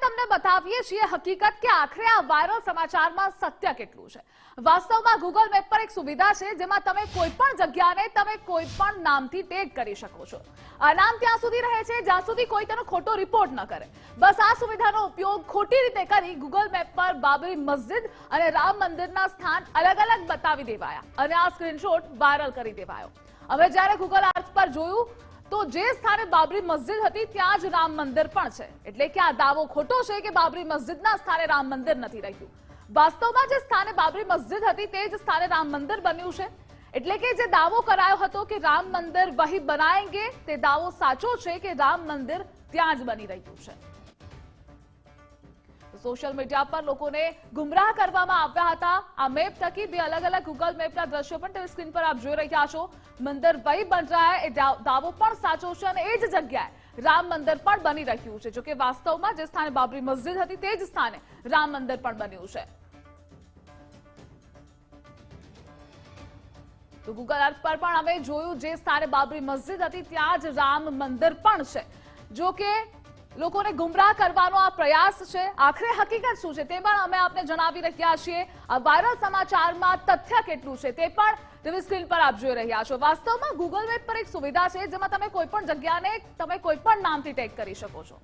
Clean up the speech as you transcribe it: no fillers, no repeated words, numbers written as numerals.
તમને બતાવીએ છીએ હકીકત કે આખરે આ વાયરલ સમાચારમાં સત્ય કેટલું છે। વાસ્તવમાં ગૂગલ મેપ પર એક સુવિધા છે જેમાં તમે કોઈ પણ જગ્યાને તમે કોઈ પણ નામથી ટેગ કરી શકો છો। આ નામ ત્યાં સુધી રહે છે જ્યાં સુધી કોઈ તેનો ખોટો રિપોર્ટ ન કરે। બસ આ સુવિધાનો ઉપયોગ ખોટી રીતે કરી ગૂગલ મેપ પર બાબરી મસ્જિદ અને રામ મંદિરના સ્થાન અલગ અલગ બતાવી દેવાયા અને આ સ્ક્રીનશોટ વાયરલ કરી દેવાયો। હવે જ્યારે ગૂગલ અર્થ પર જોયું તો જે સ્થાને બાબરી મસ્જિદ હતી ત્યાં જ રામ મંદિર પણ છે, એટલે કે આ દાવો ખોટો છે કે બાબરી મસ્જિદના સ્થાને રામ મંદિર નથી રહ્યું। વાસ્તવમાં જે સ્થાને બાબરી મસ્જિદ હતી તે જ સ્થાને રામ મંદિર બન્યું છે, એટલે કે જે દાવો કરાયો હતો કે રામ મંદિર વહી બનાએંગે તે દાવો સાચો છે કે રામ મંદિર ત્યાં જ બની રહ્યું છે। સોશિયલ મીડિયા પર લોકોને ગુમરાહ કરવામાં આવ્યા હતા। આ મેપ થકી બે અલગ અલગ ગૂગલ મેપના દ્રશ્યો પણ તમે સ્ક્રીન પર આપ જોઈ રહ્યા છો। મંદિર વહી બન રહા હૈ એ દાવો પણ સાચો છે અને એ જ જગ્યાએ રામ મંદિર પણ બની રહ્યું છે, જો કે વાસ્તવમાં જે સ્થાને બાબરી મસ્જિદ હતી તે જ સ્થાને રામ મંદિર પણ બન્યું છે। તો ગૂગલ અર્થ પર પણ અમે જોયું જે સ્થાને બાબરી મસ્જિદ હતી ત્યાં જ રામ મંદિર પણ છે, જો કે લોકોને ગુમરાહ કરવાનો આ પ્રયાસ છે। આખરે હકીકત શું છે તે પણ અમે આપને જણાવી રહ્યા છીએ। આ વાયરલ સમાચારમાં તથ્ય કેટલું છે તે પણ તમે સ્ક્રીન પર આપ જોઈ રહ્યા છો। વાસ્તવમાં ગૂગલ મેપ પર એક સુવિધા છે જેમાં તમે કોઈ પણ જગ્યાને તમે કોઈ પણ નામથી ટેગ કરી શકો છો।